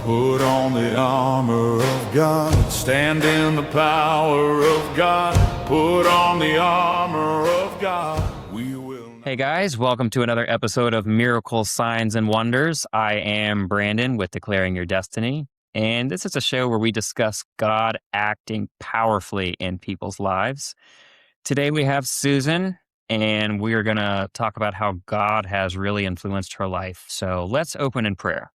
Put on the armor of God, stand in the power of God. Put on the armor of God. We will. Hey guys, welcome to another episode of Miracles, Signs, and Wonders. I am Brandon with Declaring Your Destiny, and this is a show where we discuss God acting powerfully in people's lives. Today we have Susan, and we are going to talk about how God has really influenced her life. So let's open in prayer.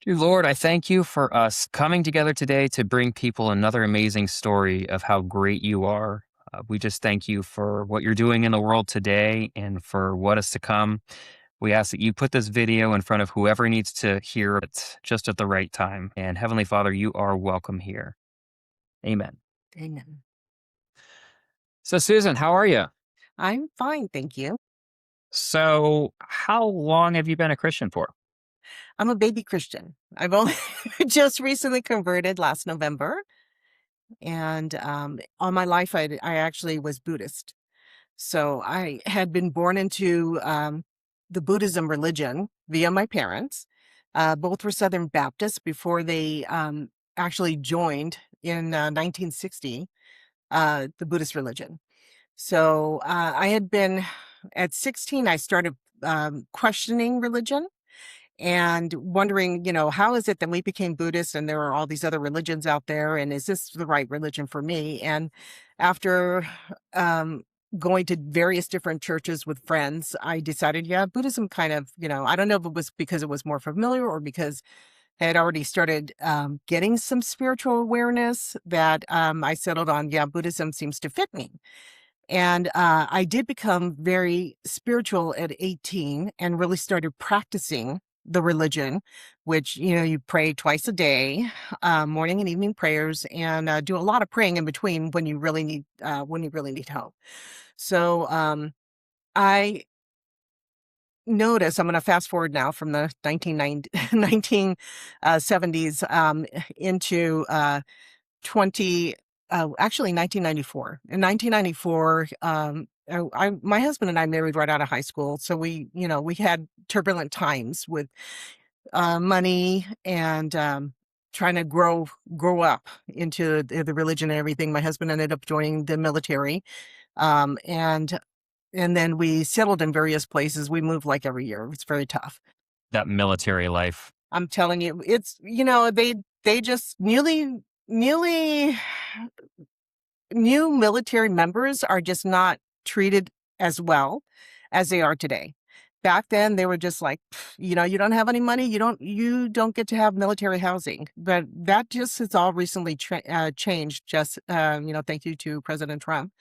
Dear Lord, I thank you for us coming together today to bring people another amazing story of how great you are. We just thank you for what you're doing in the world today and for what is to come. We ask that you put this video in front of whoever needs to hear it just at the right time. And Heavenly Father, you are welcome here. Amen. Amen. So, Susan, how are you? I'm fine, thank you. So, how long have you been a Christian for? I'm a baby Christian. I've only just recently converted last November. And all my life, I actually was Buddhist. So I had been born into the Buddhism religion via my parents. Both were Southern Baptists before they actually joined in 1960 the Buddhist religion. So I had been, at 16, I started questioning religion and wondering, how is it that we became Buddhist and there are all these other religions out there? And is this the right religion for me? And after going to various different churches with friends, I decided, yeah, Buddhism kind of, I don't know if it was because it was more familiar or because I had already started getting some spiritual awareness that I settled on, yeah, Buddhism seems to fit me. And I did become very spiritual at 18 and really started practicing the religion, which, you pray twice a day, morning and evening prayers, and do a lot of praying in between when you really need help. So I notice, I'm going to fast forward now from the 1970s into 1994. In 1994, my husband and I married right out of high school. So we had turbulent times with money and trying to grow up into the religion and everything. My husband ended up joining the military. And then we settled in various places. We moved like every year. It's very tough. That military life. I'm telling you, it's, they just new military members are just not treated as well as they are today. Back then, they were just like, you don't have any money, you don't get to have military housing. But that just has all recently changed. Just thank you to President Trump.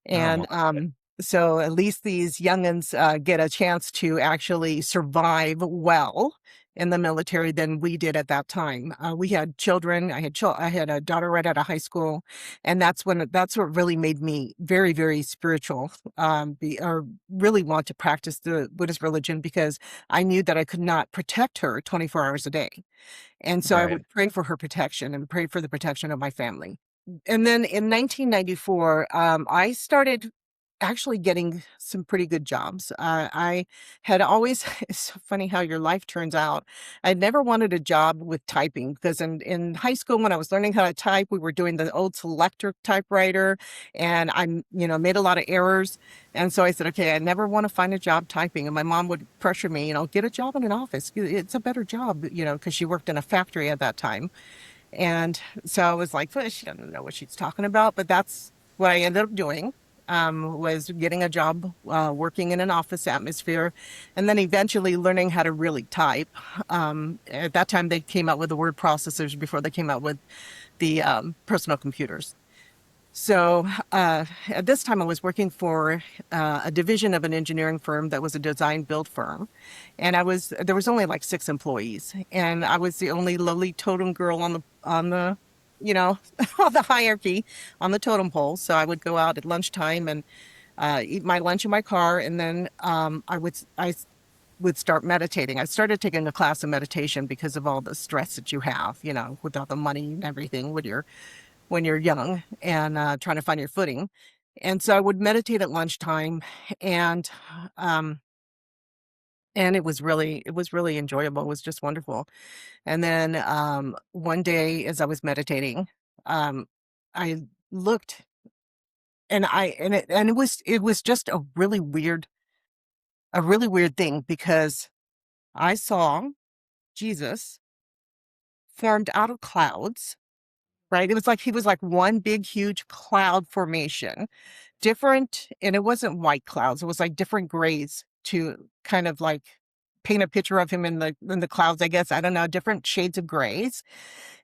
And so at least these youngins get a chance to actually survive well in the military than we did at that time. We had children. I had a daughter right out of high school, and that's what really made me very, very spiritual. Or really want to practice the Buddhist religion because I knew that I could not protect her 24 hours a day, and so I would pray for her protection and pray for the protection of my family. And then in 1994, I started actually getting some pretty good jobs. I had always, it's so funny how your life turns out. I'd never wanted a job with typing because in high school, when I was learning how to type, we were doing the old selector typewriter and I, made a lot of errors. And so I said, okay, I never want to find a job typing. And my mom would pressure me, get a job in an office. It's a better job, because she worked in a factory at that time. And so I was like, well, she doesn't know what she's talking about, but that's what I ended up doing. Was getting a job working in an office atmosphere, and then eventually learning how to really type. At that time, they came out with the word processors before they came out with the personal computers. So at this time, I was working for a division of an engineering firm that was a design build firm, and there was only like 6 employees, and I was the only lowly totem girl on the on the hierarchy, on the totem pole. So I would go out at lunchtime and eat my lunch in my car, and then I would start meditating. I started taking a class of meditation because of all the stress that you have, with all the money and everything when you're young and trying to find your footing. And so I would meditate at lunchtime, and And it was really enjoyable. It was just wonderful. And then one day as I was meditating, I looked and it was just a really weird thing because I saw Jesus formed out of clouds, right? It was like he was like one big huge cloud formation, different, and it wasn't white clouds. It was like different grays to kind of like paint a picture of him in the clouds, I guess. I don't know, different shades of grays.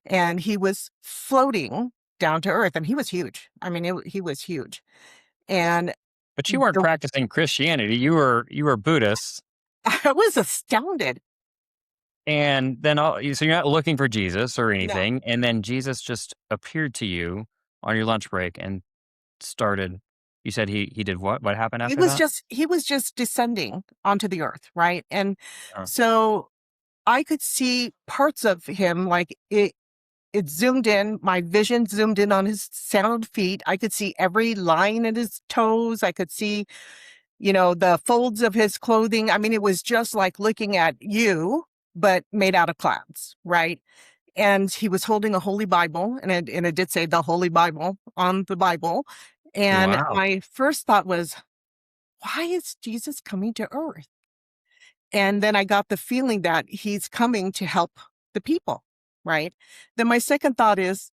And he was floating down to earth, and he was huge. I mean, he was huge. And But you weren't the, practicing Christianity. You were Buddhist. I was astounded. And then so you're not looking for Jesus or No, anything. And then Jesus just appeared to you on your lunch break and started. You said he did what? What happened after that? he was just descending onto the earth, right? And Oh, so I could see parts of him, like it zoomed in, my vision zoomed in on his sandaled feet. I could see every line in his toes. I could see, the folds of his clothing. I mean, it was just like looking at you, but made out of clouds, right? And he was holding a holy Bible, and it did say the Holy Bible on the Bible. And wow. my first thought was, why is Jesus coming to earth? And then I got the feeling that he's coming to help the people, right? Then my second thought is,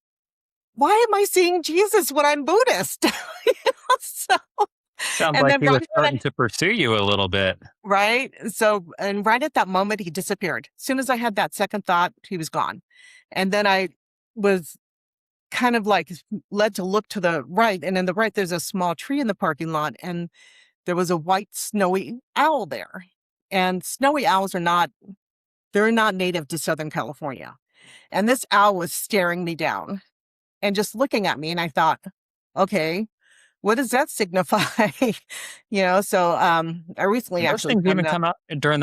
why am I seeing Jesus when I'm Buddhist? So, Sounds and like then he was right when starting to pursue you a little bit. right. So, and right at that moment, he disappeared. As soon as I had that second thought, he was gone. And then I was kind of like led to look to the right. And in the right, there's a small tree in the parking lot. And there was a white snowy owl there. And snowy owls they're not native to Southern California. And this owl was staring me down and just looking at me. And I thought, okay, what does that signify? So I recently And those actually things found even out. come out during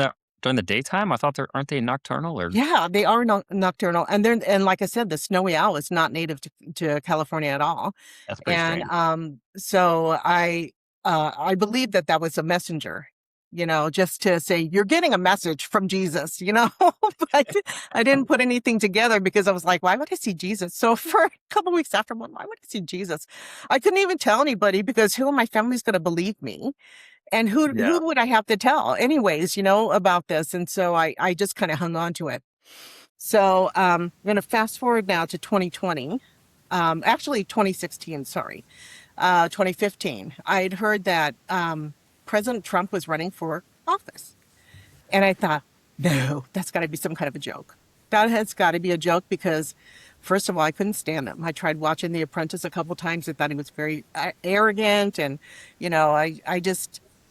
the daytime. I thought aren't they nocturnal or Yeah, they are nocturnal. And like I said, the snowy owl is not native to California at all. that's pretty And strange. so I believe that was a messenger, just to say you're getting a message from Jesus, but I didn't put anything together because I was like, why would I see Jesus? So for a couple weeks after, why would I see Jesus? I couldn't even tell anybody because who in my family's going to believe me? And Yeah. who would I have to tell anyways, about this? And so I just kind of hung on to it. So I'm going to fast forward now to 2020. Actually 2016, sorry. 2015. I had heard that President Trump was running for office. And I thought, no, that's got to be some kind of a joke. That has got to be a joke because, first of all, I couldn't stand him. I tried watching The Apprentice a couple times. I thought he was very arrogant. And,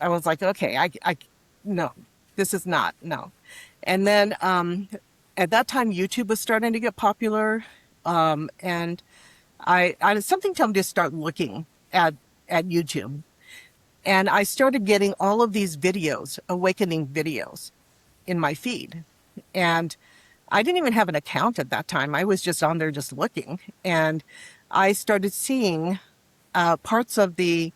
I was like, okay, no, this is not, no. And then at that time, YouTube was starting to get popular. And something told me to start looking at YouTube. And I started getting all of these videos, awakening videos in my feed. And I didn't even have an account at that time. I was just on there just looking. And I started seeing parts of the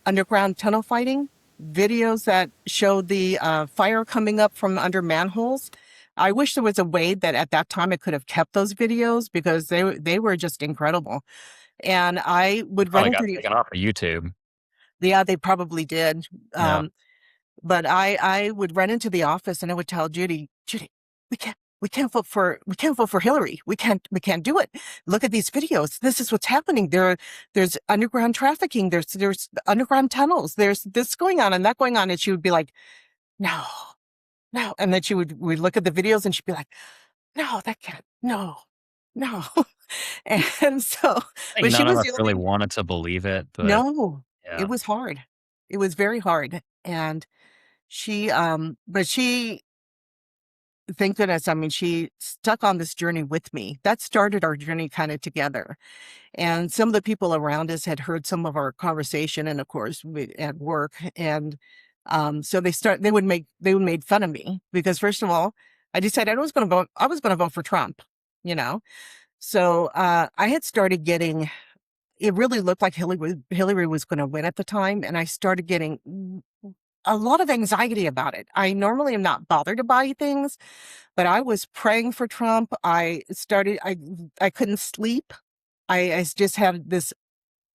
underground tunnel fighting, videos that showed the fire coming up from under manholes. I wish there was a way that at that time I could have kept those videos because they were just incredible. And I would run Probably into got the taken off of YouTube. yeah, they probably did. Yeah. But I would run into the office and I would tell Judy, we can't vote for Hillary. We can't do it. Look at these videos. This is what's happening. There's underground trafficking. There's underground tunnels. There's this going on and that going on. And she would be like, no, no. And then we'd look at the videos and she'd be like, no, that can't, no, no. And so, I think but she none of was us the really only, wanted to believe it, but no, yeah. it was hard. It was very hard. And but she, thank goodness, I mean, she stuck on this journey with me. That started our journey kind of together. And some of the people around us had heard some of our conversation and of course at work. And so they would make fun of me because first of all, I decided I was going to vote for Trump, you know? So I had started getting, it really looked like Hillary was going to win at the time. And I started getting a lot of anxiety about it. I normally am not bothered by things, but I was praying for Trump. I couldn't sleep. I just had this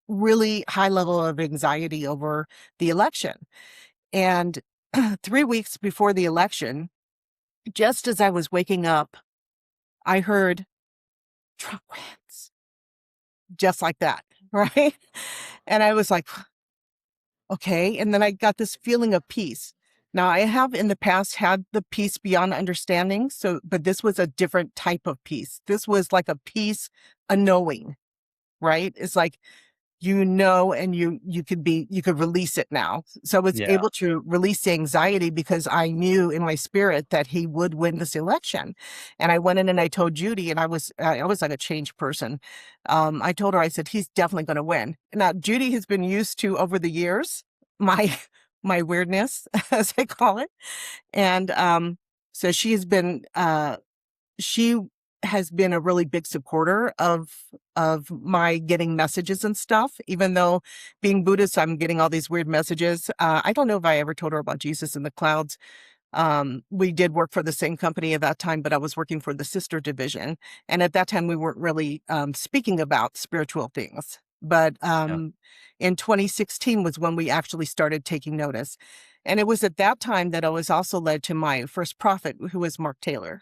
really high level of anxiety over the election. And 3 weeks before the election, just as I was waking up, I heard Trump wins, just like that, right? And I was like, okay. And then I got this feeling of peace. Now, I have in the past had the peace beyond understanding. So, but this was a different type of peace. This was like a peace, a knowing, right? It's like, and you could release it now. So I was Yeah. able to release the anxiety because I knew in my spirit that he would win this election. And I went in and I told Judy, and I was like a changed person. I told her, I said, he's definitely going to win. Now, Judy has been used to, over the years, my my weirdness, as I call it. And so she has been a really big supporter of my getting messages and stuff. Even though being Buddhist, I'm getting all these weird messages. I don't know if I ever told her about Jesus in the clouds. We did work for the same company at that time, but I was working for the sister division. And at that time, we weren't really speaking about spiritual things. But Yeah. in 2016 was when we actually started taking notice. And it was at that time that I was also led to my first prophet, who was Mark Taylor.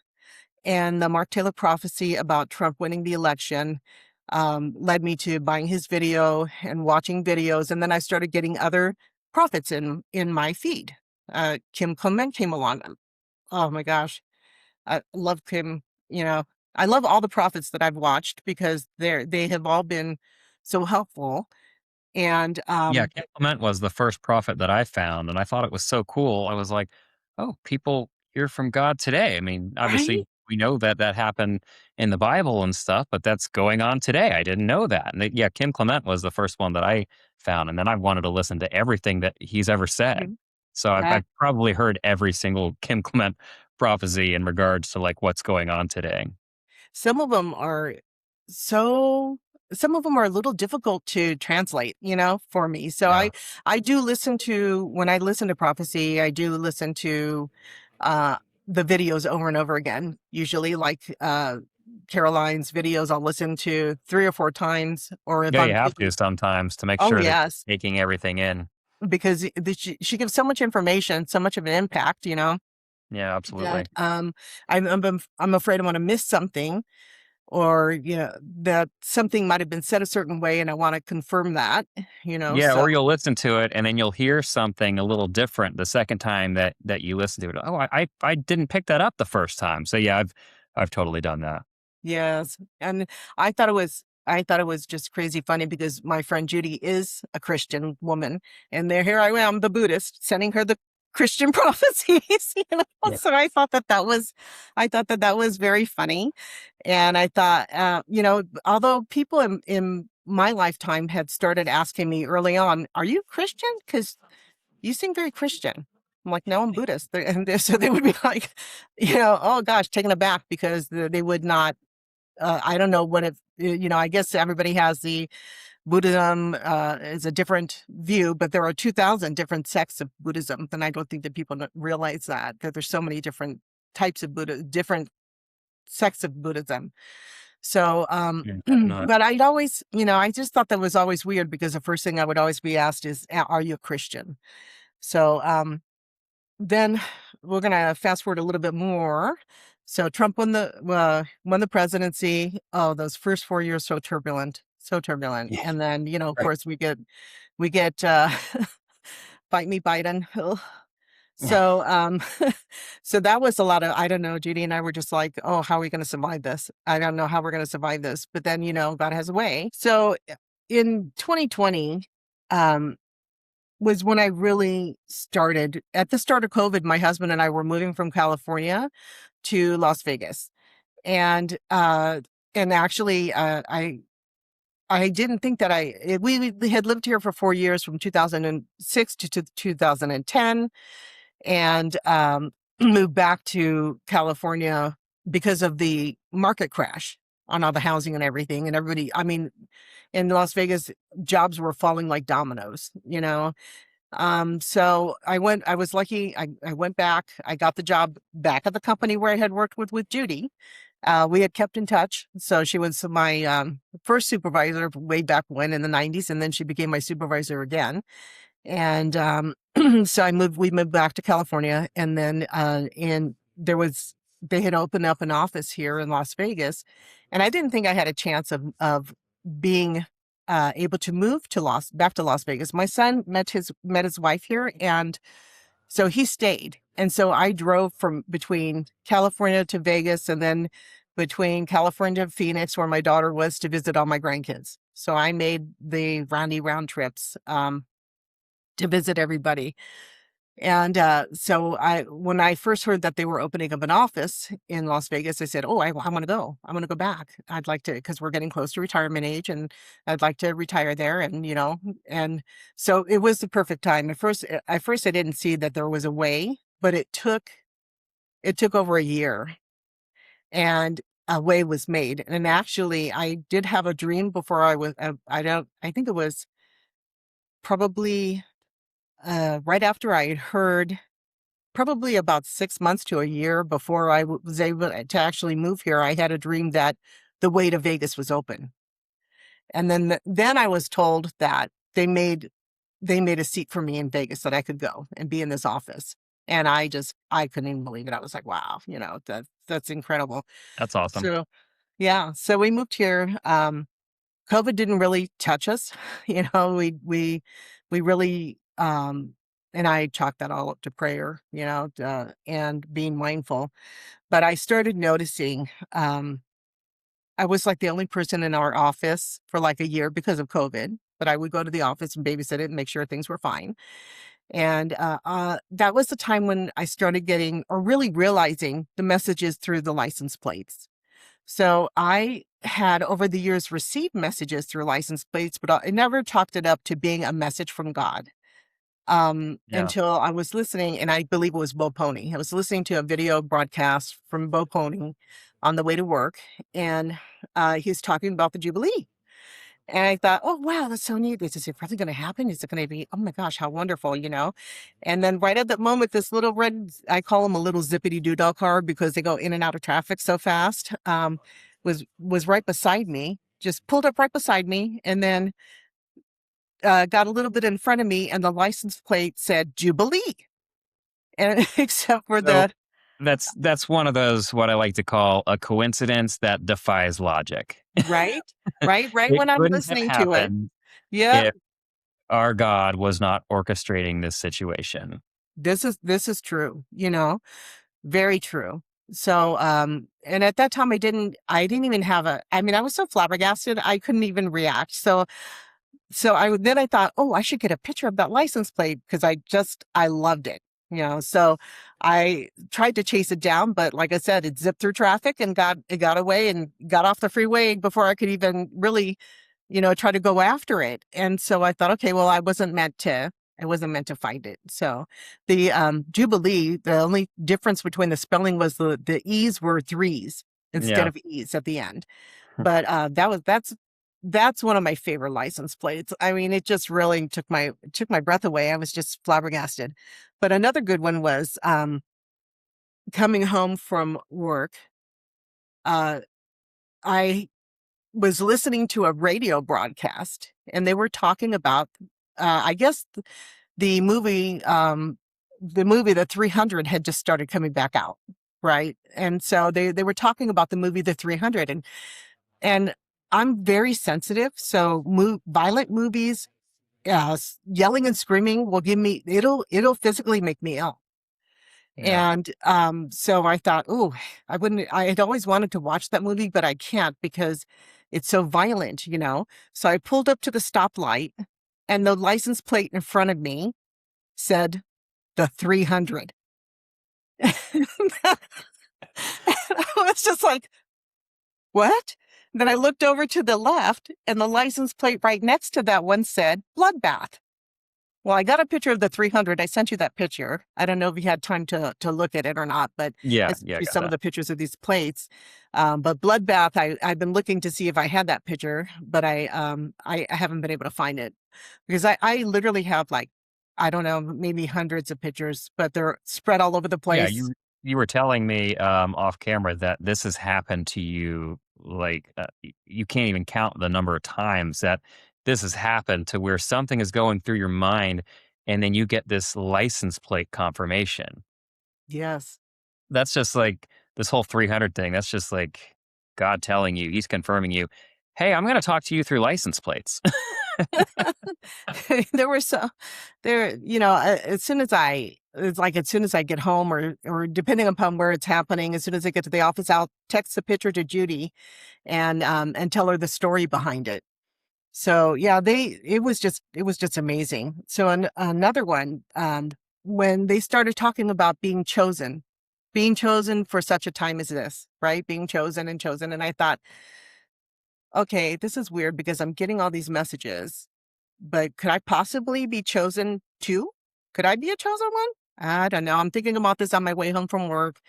And the Mark Taylor prophecy about Trump winning the election led me to buying his video and watching videos. And then I started getting other prophets in my feed. Kim Clement came along. Oh my gosh. I love Kim. I love all the prophets that I've watched because they have all been so helpful. And Yeah, Kim Clement was the first prophet that I found, and I thought it was so cool. I was like, "Oh, people hear from God today." I mean, right. obviously, we know that that happened in the Bible and stuff, but that's going on today. I didn't know that. And yeah, Kim Clement was the first one that I found, and then I wanted to listen to everything that he's ever said. Mhm. So I've probably heard every single Kim Clement prophecy in regards to like what's going on today. Some of them are so some of them are a little difficult to translate, for me. So Yeah. I do listen to when I listen to prophecy, I do listen to uh the videos over and over again. Usually like Caroline's videos I'll listen to 3 or 4 times, or if Yeah, you I'm have to taking. sometimes to make Oh sure that yes, you're taking everything in. because she gives so much information, so much of an impact, Yeah, that absolutely. I'm afraid I'm going to miss something, or that something might have been said a certain way and I want to confirm that, Yeah, so or you'll listen to it and then you'll hear something a little different the second time that you listen to it. Oh, I didn't pick that up the first time. So yeah, I've totally done that. yes. And I thought it was just crazy funny because my friend Judy is a Christian woman, and here I am, the Buddhist, sending her the Christian prophecies. Yeah. So I thought that was very funny. And I thought, although people in my lifetime had started asking me early on, "Are you Christian? Because you seem very Christian." I'm like, "No, I'm Buddhist." So they would be like, "Oh gosh," taken aback because they would not. I don't know what I guess everybody has the Buddhism is a different view, but there are 2,000 different sects of Buddhism. And I don't think that people realize that there's so many different types of different sects of Buddhism. So, Yeah, I'm not. but I'd always, I just thought that was always weird because the first thing I would always be asked is, Are you a Christian?" So, then we're gonna fast forward a little bit more. So Trump won the presidency. Oh, those first 4 years so turbulent, so turbulent. Yeah. And then of Right. course we get bite me Biden. Ugh. Yeah. So so that was a lot of, I don't know. Judy and I were just like, oh, how are we going to survive this? I don't know how we're going to survive this. But then God has a way. So in 2020. Was when I really started. At the start of COVID, my husband and I were moving from California to Las Vegas. And actually, I didn't think that we had lived here for 4 years, from 2006 to 2010, and moved back to California because of the market crash on all the housing and everything. And everybody, I mean, in Las Vegas, jobs were falling like dominoes, So I was lucky. I went back, I got the job back at the company where I had worked with Judy. We had kept in touch. So she was my first supervisor way back when in the 90s, and then she became my supervisor again. And so we moved back to California, and then they had opened up an office here in Las Vegas, and I didn't think I had a chance of being able to move to back to Las Vegas. My son met his wife here, and so he stayed. And so I drove from between California to Vegas, and then between California to Phoenix, where my daughter was, to visit all my grandkids. So I made the round trips to visit everybody. And so when I first heard that they were opening up an office in Las Vegas, I said, "Oh, I want to go. I want to go back. I'd like to, because we're getting close to retirement age, and I'd like to retire there." And and so it was the perfect time. At first, I didn't see that there was a way, but it took over a year, and a way was made. And actually, I did have a dream before I was. I think it was probably right after I had heard, probably about 6 months to a year before I was able to actually move here. I had a dream that the way to Vegas was open. And then I was told that they made a seat for me in Vegas that I could go and be in this office. And I couldn't even believe it. I was like, wow, that's incredible. That's awesome. So yeah, so we moved here. COVID didn't really touch us. We really, and I chalked that all up to prayer, and being mindful. But I started noticing, I was like the only person in our office for like a year because of COVID, but I would go to the office and babysit it and make sure things were fine. And that was the time when I started getting, or really realizing, the messages through the license plates. So I had over the years received messages through license plates, but I never chalked it up to being a message from God. Yeah. Until I was listening, and I believe it was Bo Pony. I was listening to a video broadcast from Bo Pony on the way to work, and he's talking about the Jubilee. And I thought, oh, wow, that's so neat. Is it really going to happen? Is it going to be, oh my gosh, how wonderful, And then right at that moment, this little red, I call them a little zippity doo-dah car because they go in and out of traffic so fast, was right beside me, just pulled up right beside me, and then got a little bit in front of me, and the license plate said Jubilee. And except for So that, that's one of those, what I like to call a coincidence that defies logic. right, right It when I'm couldn't have listening to it. happened Yeah, if our God was not orchestrating this situation. this is true, very true. So, and at that time I didn't even have I was so flabbergasted, I couldn't even react. So I thought, oh, I should get a picture of that license plate because I loved it. So I tried to chase it down, but like I said, it zipped through traffic and it got away and got off the freeway before I could even really, try to go after it. And so I thought, okay, well, I wasn't meant to find it. So the Jubilee, the only difference between the spelling was the E's were threes instead Yeah. of E's at the end. But that's one of my favorite license plates. I mean, it just really took my breath away. I was just flabbergasted. But another good one was coming home from work. I was listening to a radio broadcast, and they were talking about, I guess, the movie, The 300 had just started coming back out, right? And so they were talking about the movie The 300, and I'm very sensitive, so violent movies, yelling and screaming will it'll physically make me ill. Yeah. And so I thought, oh, I had always wanted to watch that movie, but I can't because it's so violent, So I pulled up to the stoplight, and the license plate in front of me said the 300. And I was just like, what? Then I looked over to the left, and the license plate right next to that one said bloodbath. Well, I got a picture of the 300. I sent you that picture. I don't know if you had time to look at it or not, but Yeah. I sent Yeah. you Got some of the pictures of these plates. But bloodbath, I've been looking to see if I had that picture, but I haven't been able to find it because I literally have like I don't know, maybe hundreds of pictures, but they're spread all over the Yeah, place. you were telling me off camera that this has happened to you. Like you can't even count the number of times that this has happened to where something is going through your mind, and then you get this license plate confirmation. Yes. That's just like this whole 300 thing. That's just like God telling you, He's confirming you. Hey, I'm going to talk to you through license plates. There were so there, as soon as it's like as soon as I get home or depending upon where it's happening, as soon as I get to the office, I'll text the picture to Judy and tell her the story behind it. So yeah, it was just amazing. So another one, when they started talking about being chosen for such a time as this, right? Being chosen and chosen. And I thought, okay, this is weird because I'm getting all these messages, but could I possibly be chosen too? Could I be a chosen one? I don't know. I'm thinking about this on my way home from work.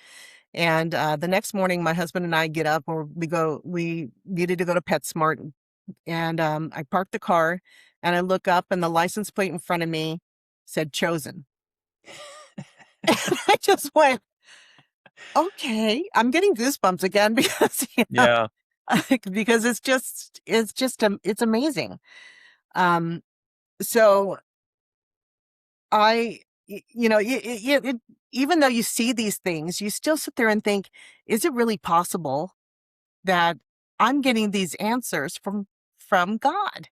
And the next morning, my husband and I get up, or we needed to go to PetSmart. And I parked the car and I look up, and the license plate in front of me said chosen. And I just went, okay, I'm getting goosebumps again because, Yeah. because it's amazing. Um, so I, even though you see these things, you still sit there and think, is it really possible that I'm getting these answers from God?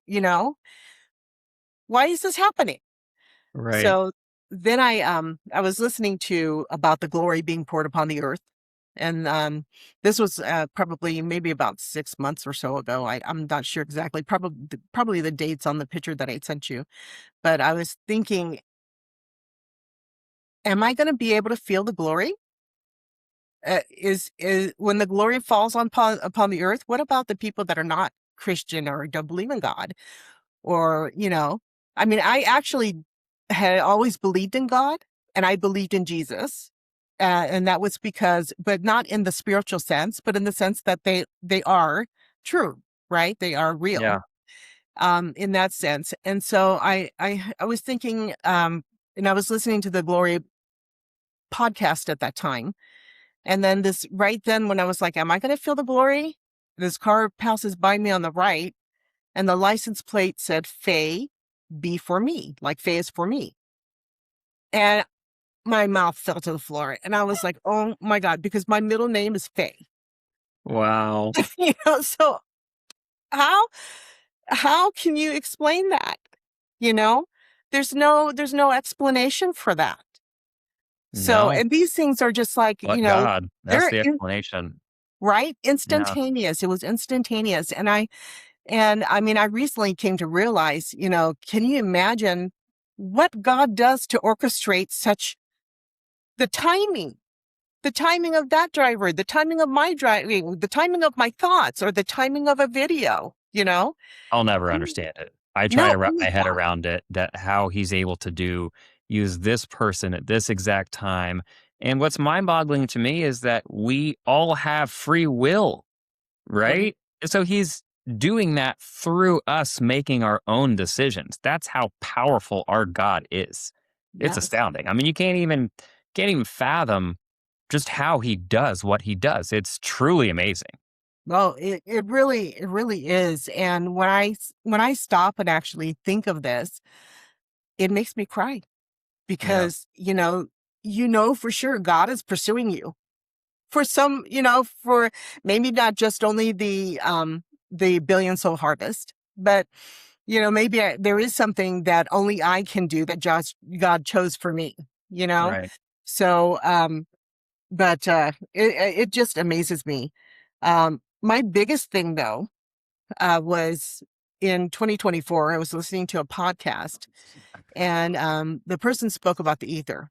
You know, why is this happening? Right. So then I was listening to about the glory being poured upon the earth. And this was probably maybe about 6 months or so ago. I'm not sure exactly, probably the dates on the picture that I sent you. But I was thinking, am I going to be able to feel the glory? Is when the glory falls upon the earth? What about the people that are not Christian or don't believe in God? Or, I mean, I actually had always believed in God and I believed in Jesus. And that was because, but not in the spiritual sense, but in the sense that they are true, right? They are real, Yeah. in that sense. And so I was thinking, and I was listening to the Glory podcast at that time. And then right then when I was like, am I going to feel the glory? This car passes by me on the right, and the license plate said Faye, B for me, like Faye is for me. And my mouth fell to the floor. And I was like, oh my God, because my middle name is Faye. Wow. So how can you explain that? You know, there's no explanation for that. So, No, and these things are just like, but God. That's they're the explanation. right? Yeah. Instantaneous. It was instantaneous. And I mean, I recently came to realize, can you imagine what God does to orchestrate such the timing? The timing of that driver, the timing of my driving, the timing of my thoughts, or the timing of a video. I'll never Mm. understand it. I try No, to wrap my head yeah, around it, that how he's able to use this person at this exact time. And what's mind-boggling to me is that we all have free will, right. right? So he's doing that through us making our own decisions. That's how powerful our God is. It's Yes. astounding. I mean, you can't even fathom just how he does what he does. It's truly amazing. Well, it really is. And when I stop and actually think of this, it makes me cry Yeah. because, for sure God is pursuing you for some, for maybe not just only the billion soul harvest, but maybe there is something that only I can do that just God chose for me, you know? Right. So, but it just amazes me. My biggest thing though, was in 2024, I was listening to a podcast and the person spoke about the ether.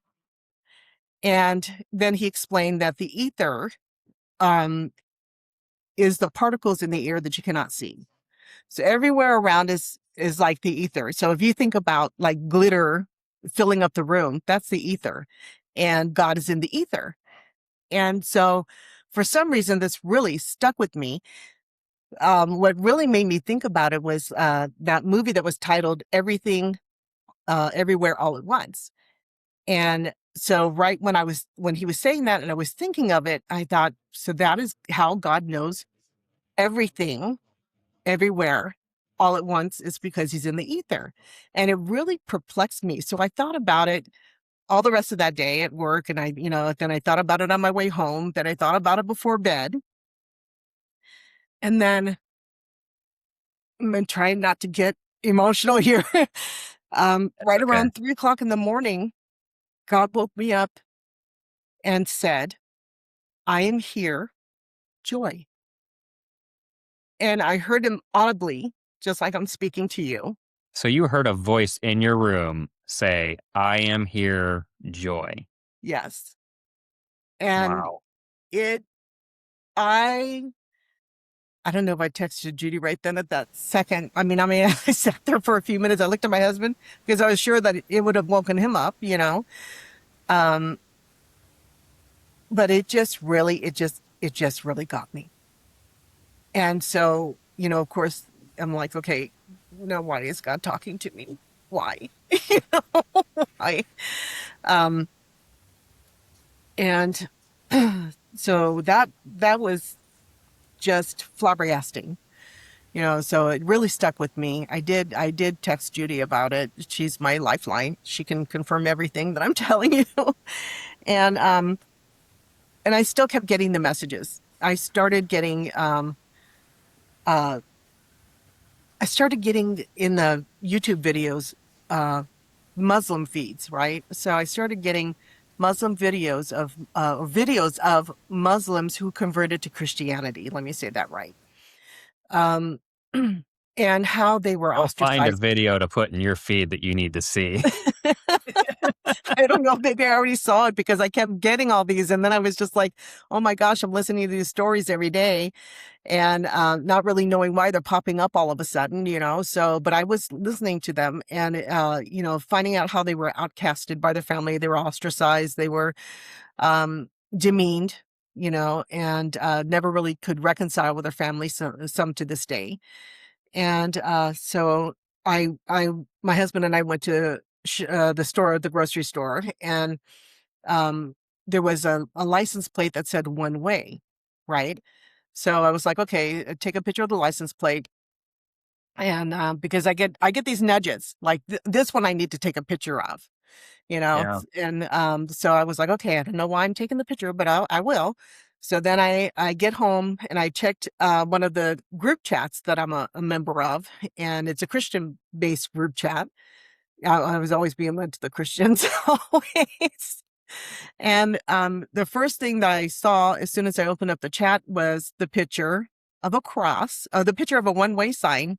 And then he explained that the ether um, is the particles in the air that you cannot see. So everywhere around us is like the ether. So if you think about like glitter filling up the room, that's the ether. And God is in the ether. And so for some reason, this really stuck with me. What really made me think about it was that movie that was titled Everything everywhere all at once. And so right when he was saying that and I was thinking of it, I thought, so that is how God knows everything everywhere all at once, is because he's in the ether. And it really perplexed me. So I thought about it all the rest of that day at work. And then I thought about it on my way home. Then I thought about it before bed. And then I'm trying not to get emotional here. Right Okay. around 3 o'clock in the morning, God woke me up and said, I am here, Joy. And I heard him audibly, just like I'm speaking to you. So you heard a voice in your room say, I am here, Joy. Yes. And Wow. I don't know if I texted Judy right then at that second. I sat there for a few minutes. I looked at my husband because I was sure that it would have woken him up, Um, but it just really got me. And so, of course, I'm like, okay, why is God talking to me? Why? Why? And so that was just flabbergasting, so it really stuck with me. I did text Judy about it. She's my lifeline. She can confirm everything that I'm telling you. And I still kept getting the messages. I started getting in the YouTube videos, Muslim feeds, right? So I started getting Muslim videos of Muslims who converted to Christianity. Let me say that right. Um, and how they were I'll find a ostracized. video to put in your feed that you need to see. I don't know, maybe I already saw it because I kept getting all these. And then I was just like, oh my gosh, I'm listening to these stories every day and not really knowing why they're popping up all of a sudden, So, but I was listening to them and, finding out how they were outcasted by their family. They were ostracized. They were demeaned, and never really could reconcile with their family, some to this day. And so my husband and I went to the grocery store, and there was a license plate that said one way, right? So I was like, okay, take a picture of the license plate. And because I get these nudges, like this one I need to take a picture of, Yeah. and so I was like, okay, I don't know why I'm taking the picture, but I will. So then I get home and I checked one of the group chats that I'm a member of, and it's a Christian-based group chat. I was always being led to the Christians, always. And the first thing that I saw as soon as I opened up the chat was the picture of a cross, the picture of a one-way sign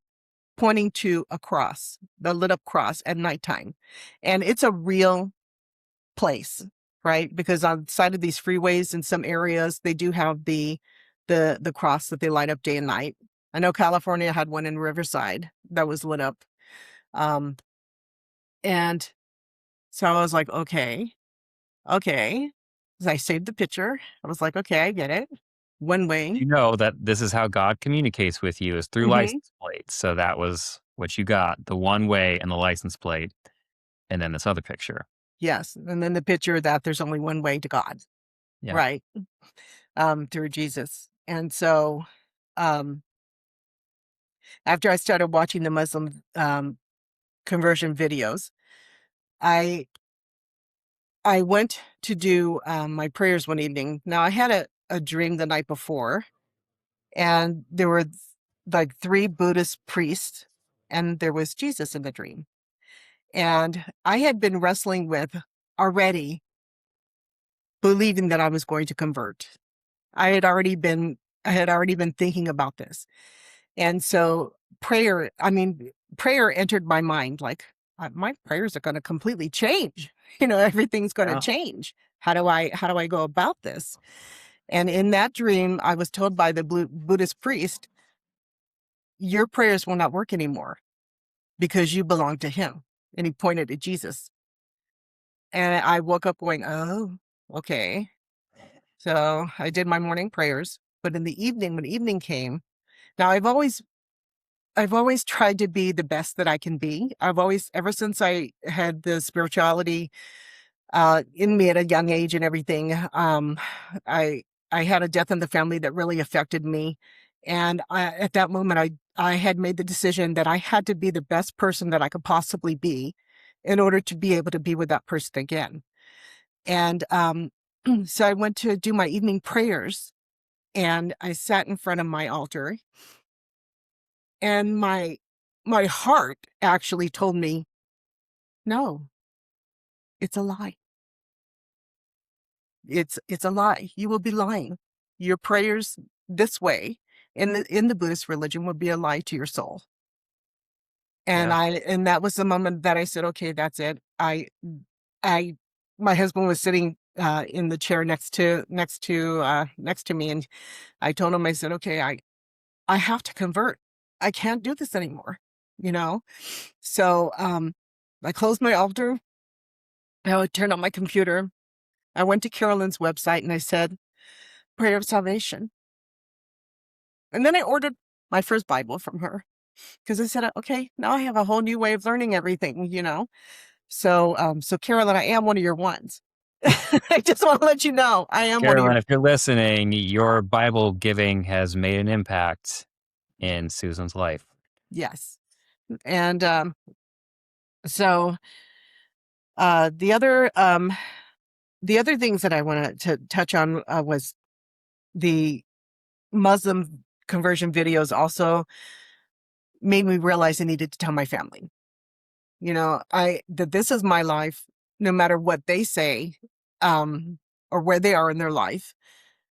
pointing to a cross, the lit up cross at nighttime. And it's a real place, right? Because on the side of these freeways in some areas, they do have the cross that they light up day and night. I know California had one in Riverside that was lit up. And so I was like, okay. As I saved the picture, I was like, okay, I get it. One way. You know that this is how God communicates with you, is through Hmm. license plates. So that was what you got, the one way and the license plate, and then this other picture. Yes. And then the picture that there's only one way to God, Yeah. right? Through Jesus. And so um, after I started watching the Muslim conversion videos, I went to do my prayers one evening. Now I had a dream the night before, and there were like 3 Buddhist priests, and there was Jesus in the dream. And I had been wrestling with already believing that I was going to convert. I had already been thinking about this. And so prayer entered my mind, like my prayers are going to completely change. Everything's going to Yeah. change. How do I go about this? And in that dream, I was told by the Buddhist priest, your prayers will not work anymore because you belong to him. And he pointed at Jesus. And I woke up going, oh, okay. So I did my morning prayers. But in the evening, when evening came, now I've always tried to be the best that I can be. Ever since I had the spirituality in me at a young age and everything, I I had a death in the family that really affected me, and at that moment, I had made the decision that I had to be the best person that I could possibly be in order to be able to be with that person again. And so I went to do my evening prayers, and I sat in front of my altar, and my heart actually told me, "No, it's a lie. It's a lie. You will be lying. Your prayers this way in the Buddhist religion would be a lie to your soul." Yeah. And that was the moment that I said, "Okay, that's it." I my husband was sitting in the chair next to me, and I told him, I said, "Okay, I have to convert. I can't do this anymore." You know? So I closed my altar. I would turn on my computer. I went to Carolyn's website and I said, "Prayer of Salvation." And then I ordered my first Bible from her because I said, "Okay, now I have a whole new way of learning everything." So Carolyn, I am one of your ones. I just want to let you know I am one of your. Carolyn, if you're listening, your Bible giving has made an impact in Susan's life. Yes. And so uh, the other um, the other things that I wanted to touch on was the Muslim conversion videos also made me realize I needed to tell my family. That this is my life, no matter what they say, um, or where they are in their life.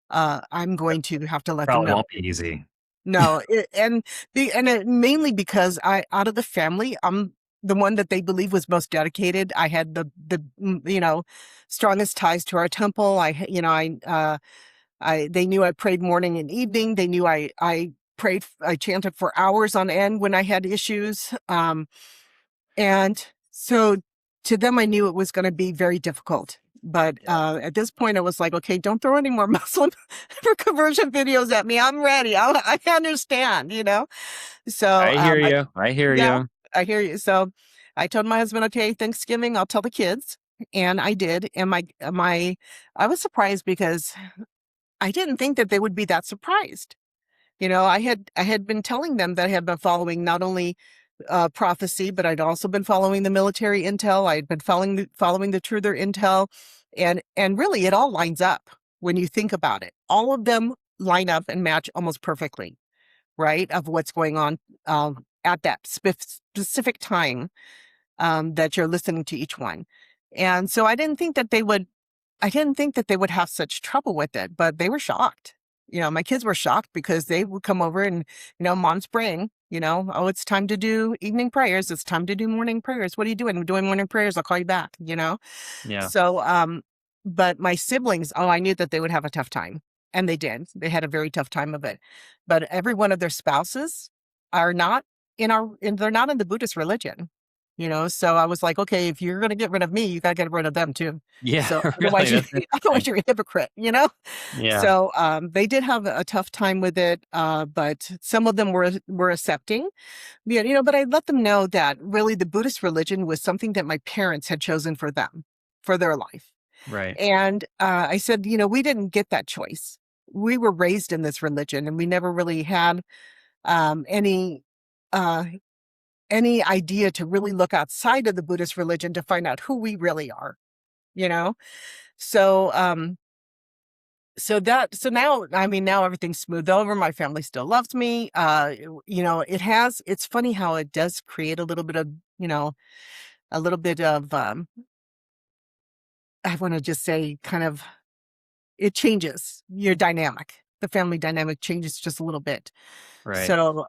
I'm going to have to let them Probably know. won't be easy. No, mainly because out of the family, I'm the one that they believe was most dedicated. I had the strongest ties to our temple. They knew I prayed morning and evening. They knew I chanted for hours on end when I had issues. And so to them, I knew it was going to be very difficult. But at this point, I was like, okay, don't throw any more Muslim for conversion videos at me. I'm ready. I understand. So I hear you. I hear yeah, you. I hear you. So I told my husband, okay, Thanksgiving, I'll tell the kids. And I did. And I was surprised because I didn't think that they would be that surprised. I had been telling them that I had been following not only prophecy, but I'd also been following the military intel. I'd been following the truther intel, and really, it all lines up when you think about it. All of them line up and match almost perfectly, right? Of what's going on at that specific time that you're listening to each one, and so I didn't think that they would. I didn't think that they would have such trouble with it, but they were shocked. My kids were shocked because they would come over and, Mom's praying, "Oh, it's time to do evening prayers. It's time to do morning prayers. What are you doing? I'm doing morning prayers. I'll call you back. Yeah. So, but my siblings, oh, I knew that they would have a tough time. And they did. They had a very tough time of it. But every one of their spouses are not they're not in the Buddhist religion. So I was like, okay, if you're going to get rid of me, you got to get rid of them too. Yeah. So Really. That's otherwise interesting. you're a hypocrite. Yeah. So they did have a tough time with it, but some of them were accepting. Yeah, but I let them know that really the Buddhist religion was something that my parents had chosen for them, for their life. Right. And I said, we didn't get that choice. We were raised in this religion, and we never really had any uh, any idea to really look outside of the Buddhist religion to find out who we really are. You know, so so now, I mean, now everything's smoothed over. My family still loves me. It's funny how it does create a little bit of, I want to just say kind of, it changes your dynamic. The family dynamic changes just a little bit. Right. So,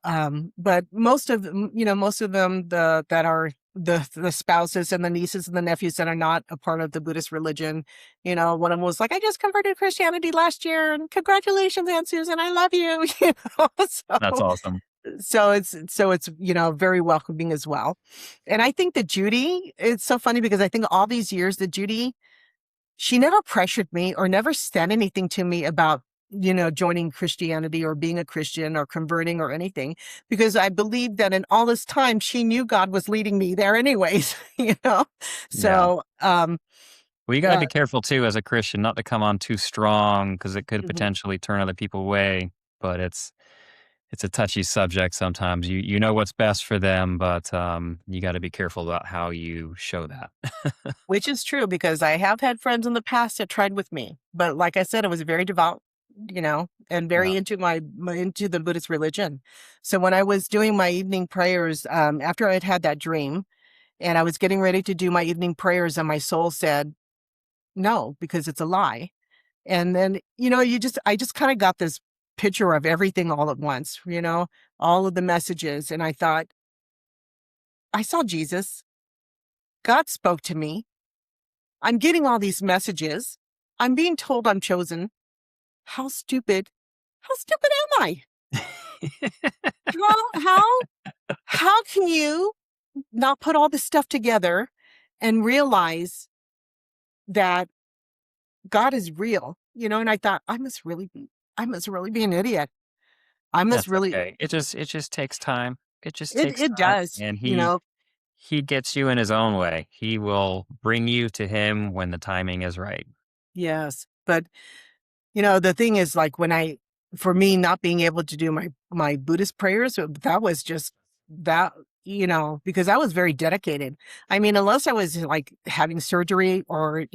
but most of them, that are the spouses and the nieces and the nephews that are not a part of the Buddhist religion, one of them was like, "I just converted to Christianity last year, and congratulations, Aunt Susan, I love you." That's So, awesome. so it's very welcoming as well. And I think that Judy, it's so funny because I think all these years that Judy, she never pressured me or never said anything to me about joining Christianity or being a Christian or converting or anything, because I believe that in all this time, she knew God was leading me there anyways, Yeah. So, Well, you got to uh, be careful too as a Christian not to come on too strong because it could mhm. potentially turn other people away. But it's a touchy subject sometimes. You know what's best for them, but you got to be careful about how you show that. Which is true because I have had friends in the past that tried with me. But like I said, I was very devout, and Yeah. very into into the Buddhist religion. So when I was doing my evening prayers, after I had had that dream and I was getting ready to do my evening prayers, and my soul said, no, because it's a lie. And then, I just kind of got this picture of everything all at once, all of the messages. And I thought, I saw Jesus. God spoke to me. I'm getting all these messages. I'm being told I'm chosen. How stupid, how stupid am I? How, how, how can you not put all this stuff together and realize that God is real? And I thought, I must really be an idiot. I must That's really, okay. It just takes time. It just it, takes it time, does, and he gets you in his own way. He will bring you to him when the timing is right. yes. But the thing is, like, for me, not being able to do my Buddhist prayers, that was just that, because I was very dedicated. I mean, unless I was like having surgery or,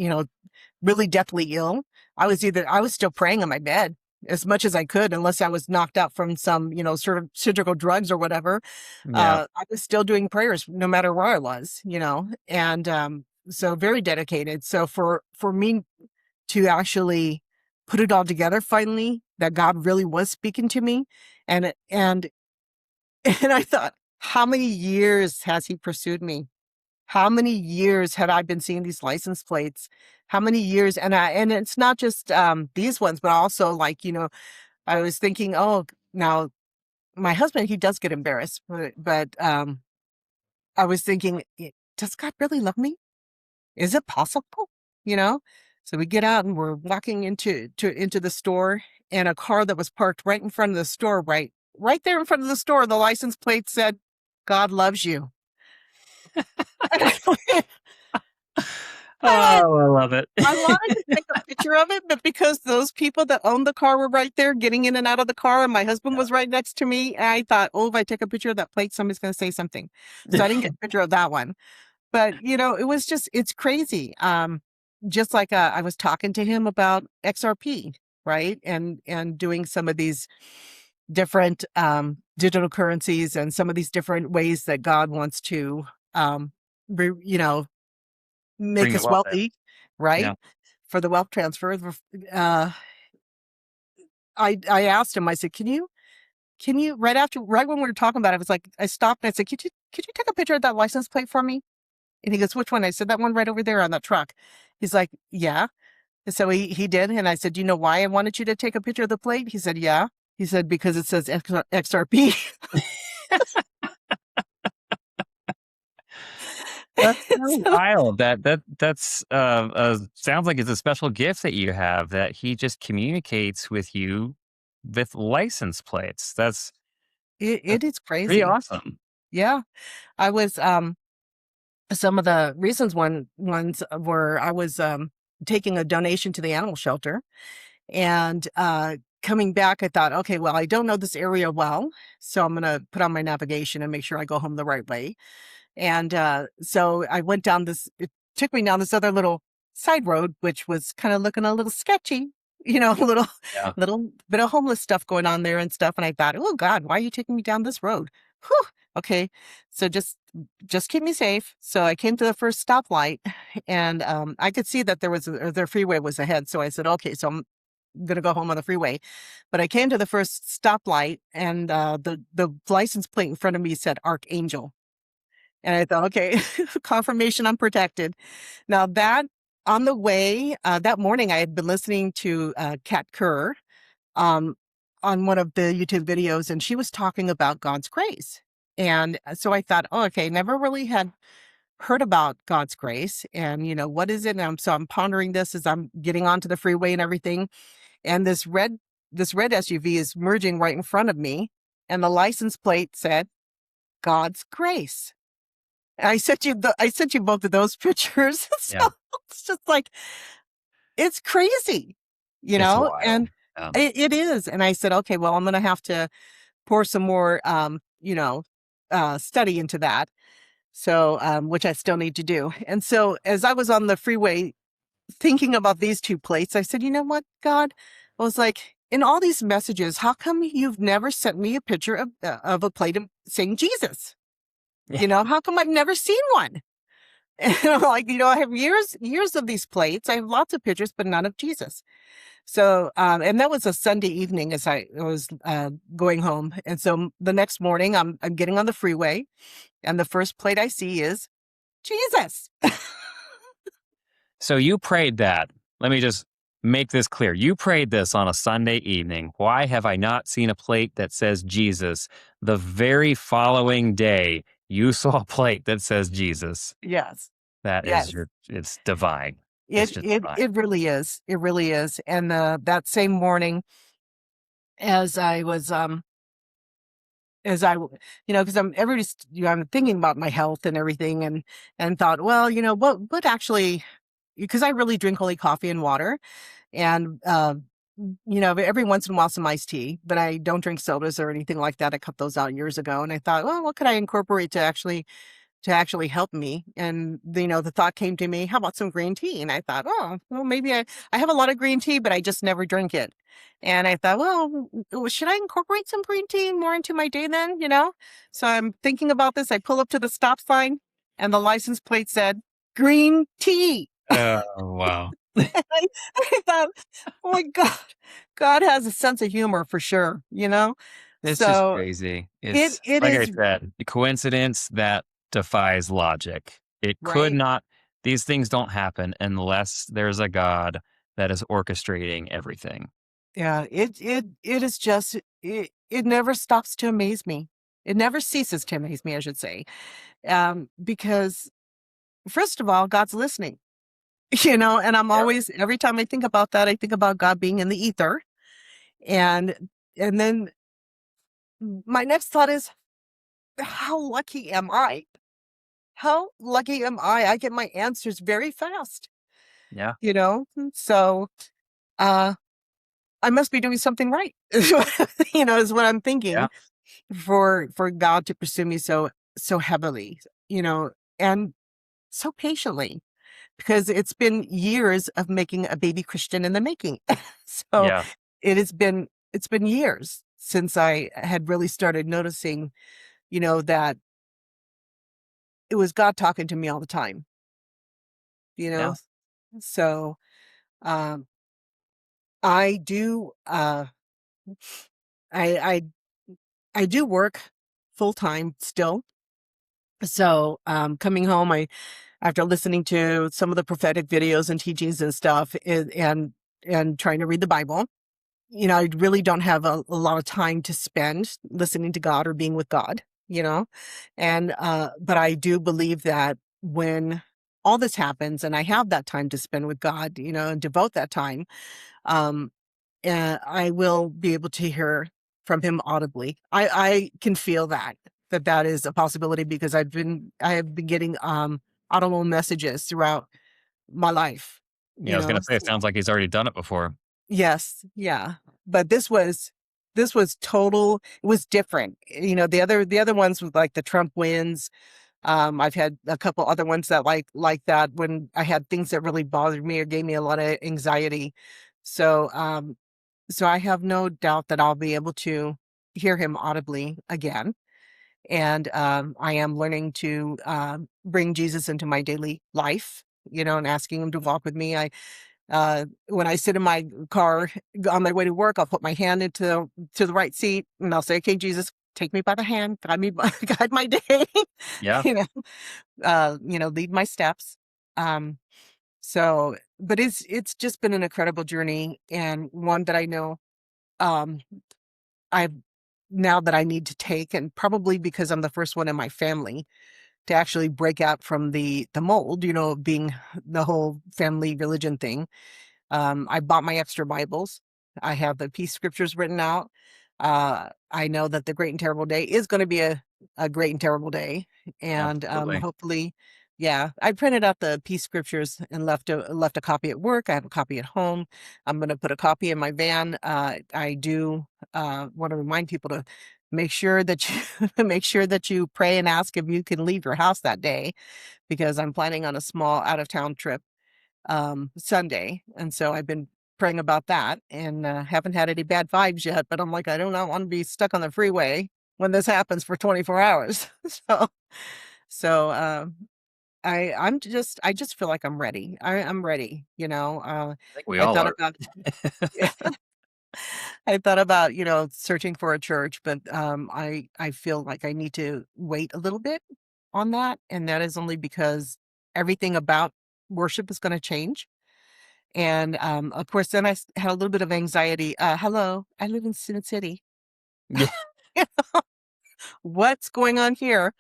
really deathly ill, I was still praying in my bed as much as I could, unless I was knocked out from some, sort of surgical drugs or whatever. Yeah. I was still doing prayers no matter where I was, and, so very dedicated. So for me to actually put it all together finally, that God really was speaking to me. And and I thought, how many years has he pursued me? How many years had I been seeing these license plates? How many years? And it's not just these ones, but also, like, I was thinking, oh, now my husband, he does get embarrassed, but I was thinking, does God really love me? Is it possible? You know? So we get out and we're walking into the store, and a car that was parked right in front of the store, right there in front of the store, the license plate said, God loves you. And I Oh, I love it. I wanted to take a picture of it, but because those people that owned the car were right there getting in and out of the car, and my husband was right next to me, I thought, oh, if I take a picture of that plate, somebody's going to say something. So I didn't get a picture of that one. But, it's crazy. Just like I was talking to him about XRP, right? And doing some of these different digital currencies and some of these different ways that God wants to, um, re, you know, make Bring the us wealth in. wealthy, right? Yeah. For the wealth transfer. Uh, I asked him, I said, can you, right when we were talking about it, I was like, I stopped and I said, could you take a picture of that license plate for me? And he goes, which one? I said, that one right over there on that truck. He's like, yeah. And so he did. And I said, do you know why I wanted you to take a picture of the plate? He said, yeah. He said, because it says XRP. That's so So wild. That's sounds like it's a special gift that you have that he just communicates with you with license plates. it is Pretty crazy. awesome. Yeah. I was, some of the reasons ones were I was, taking a donation to the animal shelter, and, coming back, I thought, okay, well, I don't know this area well, so I'm going to put on my navigation and make sure I go home the right way. And, so I went down it took me down this other little side road, which was kind of looking a little sketchy, a Yeah. little bit of homeless stuff going on there and stuff. And I thought, oh God, why are you taking me down this road? Whew. Okay. So just keep me safe. So I came to the first stoplight, and, I could see that their freeway was ahead. So I said, okay, so I'm going to go home on the freeway. But I came to the first stoplight, and, the license plate in front of me said Archangel. And I thought, okay, confirmation I'm protected. Now on the way, that morning I had been listening to Kat Kerr, um, on one of the YouTube videos, and she was talking about God's grace. And so I thought, oh, okay, never really had heard about God's grace. And, what is it? And so I'm pondering this as I'm getting onto the freeway and everything. And this red this red SUV is merging right in front of me, and the license plate said God's grace. I sent you both of those pictures. So Yeah. it's just like, it's crazy, It's and wild. Um, it is. And I said, okay, well, I'm going to have to pour some more, study into that. So, which I still need to do. And so as I was on the freeway thinking about these two plates, I said, you know what, God, I was like, in all these messages, how come you've never sent me a picture of a plate of saying Jesus? yeah. How come I've never seen one? And I'm like, I have years of these plates. I have lots of pictures, but none of Jesus. So, and that was a Sunday evening as I was going home. And so the next morning, I'm getting on the freeway, and the first plate I see is Jesus. So you prayed that. Let me just make this clear. You prayed this on a Sunday evening. Why have I not seen a plate that says Jesus? The very following day, you saw a plate that says Jesus. Yes, That is yes. it's divine. It's It just it divine. it really is. It really is. And that same morning, as I was because I'm thinking about my health and everything, and thought, well, what actually, because I really drink only coffee and water, and every once in a while some iced tea, but I don't drink sodas or anything like that. I cut those out years ago, and I thought, well, what could I incorporate to actually help me? And the thought came to me, how about some green tea? And I thought, oh, well, maybe I have a lot of green tea, but I just never drink it. And I thought, well, should I incorporate some green tea more into my day then? So I'm thinking about this. I pull up to the stop sign, and the license plate said green tea. Oh, wow. I thought, oh my God has a sense of humor for sure, It's just So crazy. it It's it like I is said, the coincidence that defies logic. It could right. not, these things don't happen unless there's a God that is orchestrating everything. Yeah, it is just it never stops to amaze me. It never ceases to amaze me, I should say. Because first of all, God's listening. And I'm Yep. always, every time I think about that, I think about God being in the ether. And then my next thought is, how lucky am I? How lucky am I? I get my answers very fast, Yeah. So uh I must be doing something right. Is what I'm Yeah. thinking, for God to pursue me so heavily, and so patiently, because it's been years of making a baby Christian in the making. So Yeah. it's been years since I had really started noticing, that it was God talking to me all the time, you know. Yeah. So um I do I I I do work full time still. So coming home, after listening to some of the prophetic videos and teachings and stuff, and trying to read the Bible, I really don't have a lot of time to spend listening to God or being with God, and but I do believe that when all this happens and I have that time to spend with God, and devote that time, um, I will be able to hear from him audibly. I can feel that is a possibility, because I have been getting audible messages throughout my life. Yeah. I was gonna say it sounds like he's already done it before. Yes, yeah. But this was total. It was different. The other ones with, like, the Trump wins. I've had a couple other ones that like that, when I had things that really bothered me or gave me a lot of anxiety. So so I have no doubt that I'll be able to hear him audibly again. And I am learning to bring Jesus into my daily life, and asking him to walk with me. When I sit in my car on my way to work, I'll put my hand to the right seat, and I'll say, "Okay, Jesus, take me by the hand, guide me, guide my day." Yeah. you know, lead my steps. Um, but it's just been an incredible journey, and one that I know um, I now that I need to take, and probably because I'm the first one in my family to actually break out from the mold, of being the whole family religion thing. I bought my extra Bibles, I have the peace scriptures written out. I know that the great and terrible day is going to be a great and terrible day. And Absolutely. hopefully, yeah, I printed out the peace scriptures and left a copy at work. I have a copy at home. I'm going to put a copy in my van. I do want to remind people to make sure that you make sure that you pray and ask if you can leave your house that day, because I'm planning on a small out of town trip Sunday. And so I've been praying about that, and haven't had any bad vibes yet, but I'm like, I don't know, I want to be stuck on the freeway when this happens for 24 hours. so, so I just feel like I'm ready. I'm ready, I think we I all thought are. about, I thought about, searching for a church, but I feel like I need to wait a little bit on that, and that is only because everything about worship is going to change. And of course, then had a little bit of anxiety. Hello, I live in Sin City. Yeah. What's going on here?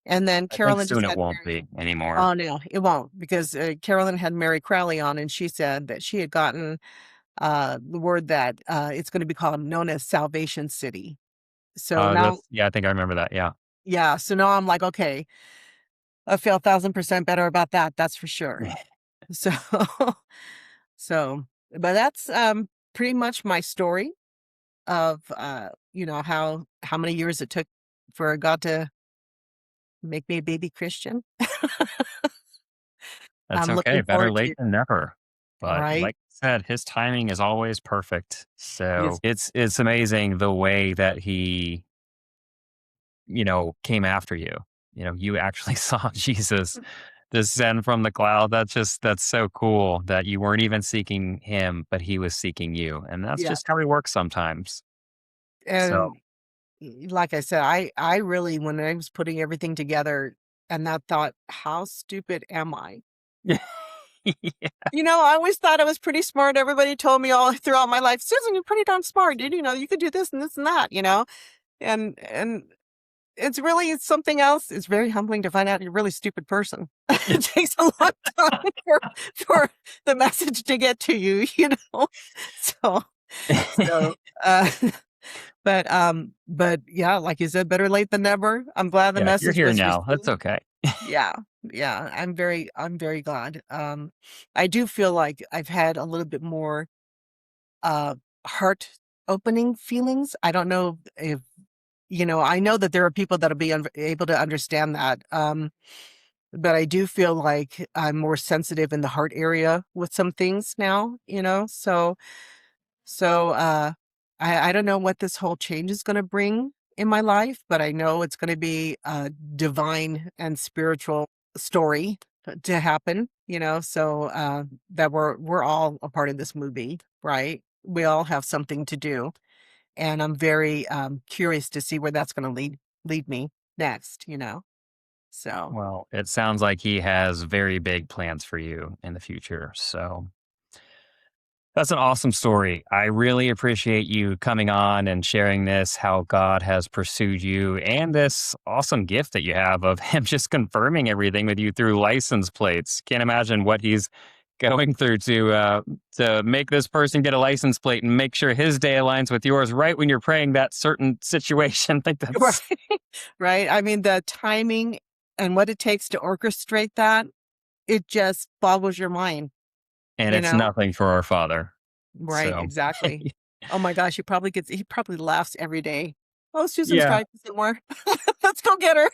And then I think Carolyn just soon it had won't Mary. be anymore. Oh no, it won't, because Carolyn had Mary Crowley on, and she said that she had gotten the word that it's going to be called known as Salvation City. So now, I think I remember that. Yeah. yeah, so now I'm like, okay, I feel 1,000% better about that. That's for sure. So, so, but that's pretty much my story of how many years it took for God to make me a baby Christian. That's I'm okay. looking Better forward late to, than never. But right? like I said, his timing is always perfect. So Yes. it's amazing the way that he, came after you. You actually saw Jesus descend from the cloud. That's so cool that you weren't even seeking him, but he was seeking you. And that's Yeah. just how he works sometimes. So And like I said, I really, when I was putting everything together, and that thought, how stupid am I? yeah. I always thought I was pretty smart. Everybody told me all throughout my life, Susan, you're pretty darn smart, dude. You could do this and this and that. And it's something else. It's very humbling to find out you're a really stupid person. It takes a long time for the message to get to you. So, so, uh, but yeah, like you said, better late than never. I'm glad the Yeah, you're message here was now. That's received. okay. Yeah, yeah, I'm very glad. I do feel like I've had a little bit more uh heart opening feelings. I don't know if I know that there are people that'll be able to understand that. But I do feel like I'm more sensitive in the heart area with some things now. So I don't know what this whole change is going to bring in my life, but I know it's going to be a divine and spiritual story to happen. So that we're all a part of this movie, right? We all have something to do, and I'm very curious to see where that's going to lead me next. So Well, it sounds like he has very big plans for you in the future. So that's an awesome story. I really appreciate you coming on and sharing this, how God has pursued you, and this awesome gift that you have of him just confirming everything with you through license plates. Can't imagine what he's going through to make this person get a license plate and make sure his day aligns with yours right when you're praying that certain situation. I think right, that's right. I mean, the timing and what it takes to orchestrate that, it just boggles your mind, and you it's know? nothing for our Father. Right, So exactly. Oh my gosh, he probably laughs every day. Oh, Susan's yeah. driving somewhere. Let's go get her.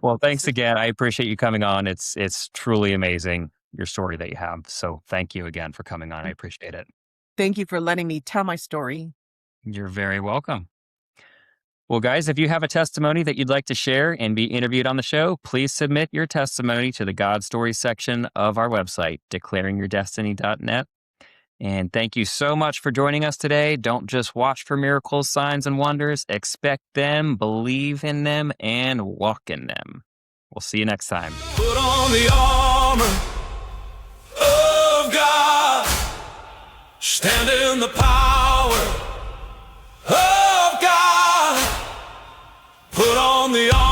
Well, thanks So, again. I appreciate you coming on. It's truly amazing, your story that you have. So thank you again for coming on. I appreciate it. thank you for letting me tell my story. You're very welcome. Well, guys, if you have a testimony that you'd like to share and be interviewed on the show, please submit your testimony to the God Stories section of our website, declaringyourdestiny.net. And thank you so much for joining us today. Don't just watch for miracles, signs, and wonders. Expect them, believe in them, and walk in them. We'll see you next time. Put on the armor of God. Stand in the power of God. Put on the armor.